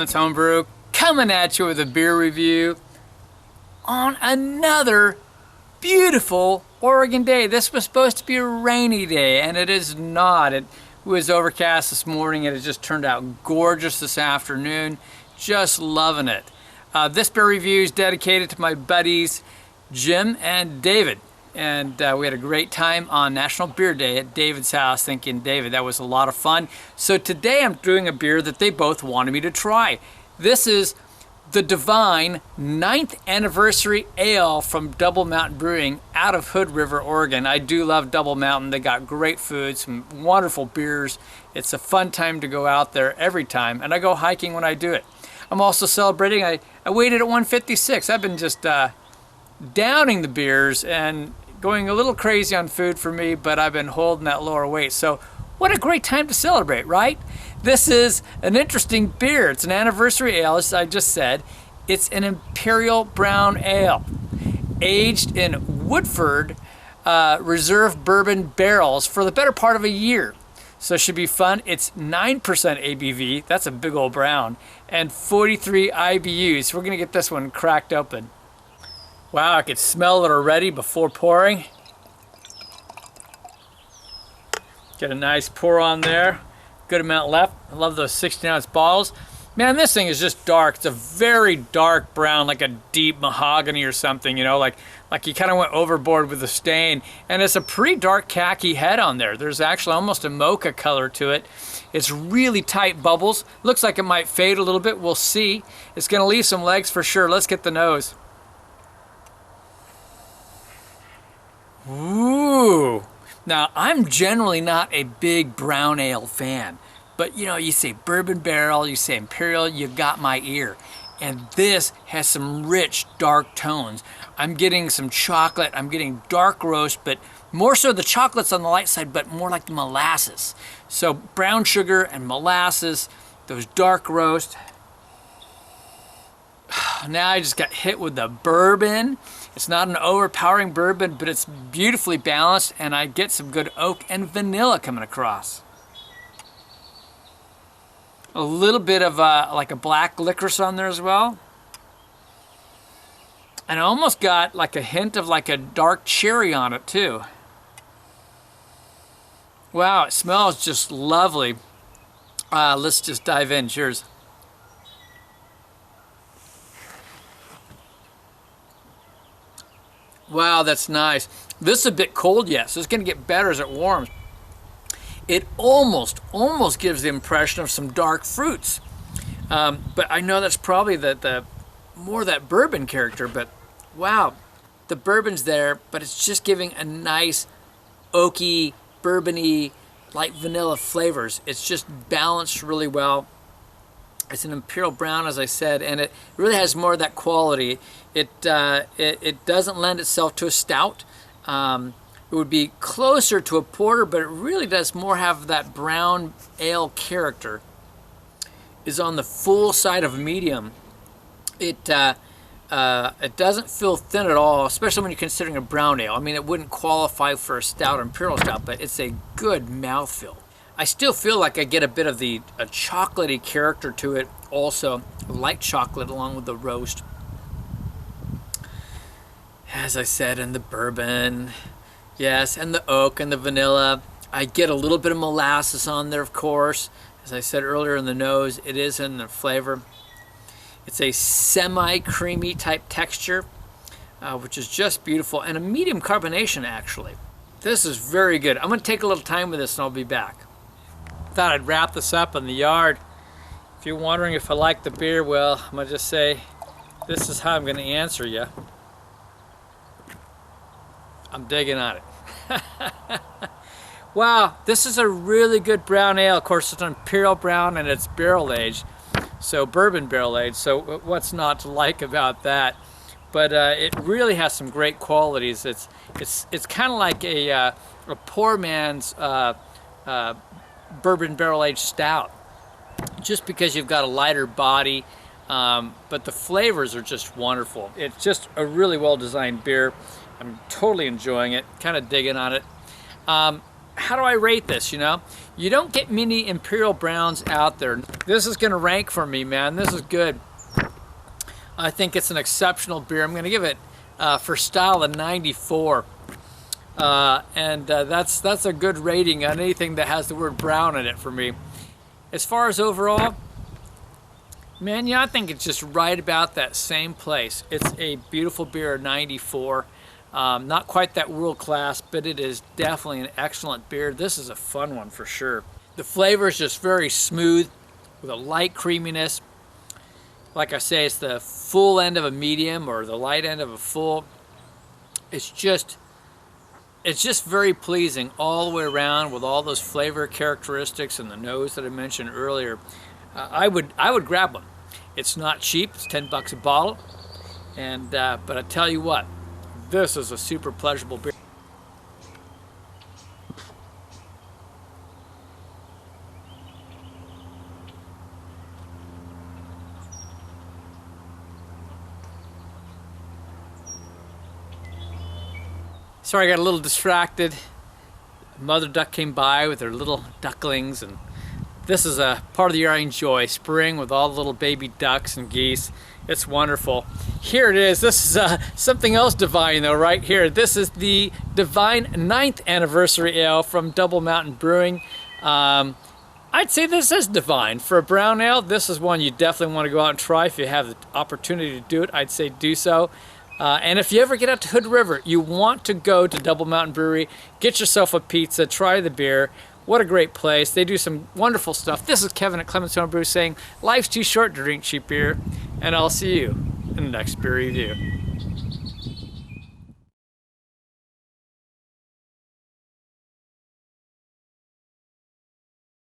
Kevin's Homebrew, coming at you with a beer review on another beautiful Oregon day. This was supposed to be a rainy day, and it is not. It was overcast this morning, and it just turned out gorgeous this afternoon. Just loving it. This beer review is dedicated to my buddies Jim and David. And we had a great time on National Beer Day at David's house. Thinking, David, that was a lot of fun. So today I'm doing a beer that they both wanted me to try. This is the Divine 9th Anniversary Ale from Double Mountain Brewing out of Hood River, Oregon. I do love Double Mountain. They got great food, some wonderful beers. It's a fun time to go out there every time, and I go hiking when I do it. I'm also celebrating. I waited at 156. I've been just downing the beers and going a little crazy on food for me, but I've been holding that lower weight. So what a great time to celebrate, right? This is an interesting beer. It's an anniversary ale, as I just said. It's an Imperial Brown Ale, aged in Woodford Reserve Bourbon barrels for the better part of a year. So it should be fun. It's 9% ABV, that's a big old brown, and 43 IBUs. We're gonna get this one cracked open. Wow, I could smell it already before pouring. Get a nice pour on there. Good amount left. I love those 16-ounce bottles. Man, this thing is just dark. It's a very dark brown, like a deep mahogany or something, you know, like you kind of went overboard with the stain. And it's a pretty dark khaki head on there. There's actually almost a mocha color to it. It's really tight bubbles. Looks like it might fade a little bit. We'll see. It's going to leave some legs for sure. Let's get the nose. Ooh. Now, I'm generally not a big brown ale fan, but you know, you say bourbon barrel, you say Imperial, you got my ear. And this has some rich, dark tones. I'm getting some chocolate, I'm getting dark roast, but more so the chocolate's on the light side, but more like the molasses. So brown sugar and molasses, those dark roast. Now I just got hit with the bourbon. It's not an overpowering bourbon, but it's beautifully balanced, and I get some good oak and vanilla coming across. A little bit of like a black licorice on there as well. And I almost got like a hint of like a dark cherry on it too. Wow, it smells just lovely. Let's just dive in. Cheers. Wow, that's nice. This is a bit cold yet, so it's going to get better as it warms. It almost gives the impression of some dark fruits. But I know that's probably the more that bourbon character, but wow, the bourbon's there, but it's just giving a nice oaky, bourbony, light vanilla flavors. It's just balanced really well. It's an Imperial Brown, as I said, and it really has more of that quality. It doesn't lend itself to a stout. It would be closer to a porter, but it really does more have that brown ale character. Is on the full side of medium. It doesn't feel thin at all, especially when you're considering a brown ale. I mean, it wouldn't qualify for a stout or Imperial stout, but it's a good mouthfeel. I still feel like I get a bit of a chocolatey character to it also, light chocolate along with the roast. As I said, and the bourbon, yes, and the oak and the vanilla. I get a little bit of molasses on there, of course. As I said earlier, in the nose, it is in the flavor. It's a semi-creamy type texture, which is just beautiful, and a medium carbonation, actually. This is very good. I'm going to take a little time with this, and I'll be back. Thought I'd wrap this up in the yard. If you're wondering if I like the beer, well, I'm going to just say this is how I'm going to answer you. I'm digging on it. Wow, this is a really good brown ale. Of course, it's an Imperial Brown and it's barrel aged, so bourbon barrel aged. So what's not to like about that? But it really has some great qualities. It's kind of like a poor man's bourbon barrel aged stout, just because you've got a lighter body, but the flavors are just wonderful. It's just a really well designed beer. I'm totally enjoying it, kind of digging on it. how do I rate this, you know? You don't get many Imperial Browns out there. This is gonna rank for me, man. This is good. I think it's an exceptional beer. I'm gonna give it, for style, a 94. That's a good rating on anything that has the word brown in it for me. As far as overall, man, yeah, I think it's just right about that same place. It's a beautiful beer, 94. Not quite that world class, but it is definitely an excellent beer. This is a fun one for sure. The flavor is just very smooth with a light creaminess. Like I say, it's the full end of a medium or the light end of a full. It's just very pleasing all the way around with all those flavor characteristics and the nose that I mentioned earlier. I would grab one. It's not cheap. It's 10 bucks a bottle, but I tell you what, this is a super pleasurable beer. Sorry, I got a little distracted. Mother duck came by with her little ducklings, and this is a part of the year I enjoy, spring with all the little baby ducks and geese. It's wonderful. Here it is. This is something else divine though, right here. This is the Divine 9th Anniversary Ale from Double Mountain Brewing. I'd say this is divine. For a brown ale, this is one you definitely want to go out and try. If you have the opportunity to do it, I'd say do so. And if you ever get out to Hood River, you want to go to Double Mountain Brewery, get yourself a pizza, try the beer. What a great place. They do some wonderful stuff. This is Kevin at Clements Home Brew saying, life's too short to drink cheap beer, and I'll see you in the next beer review.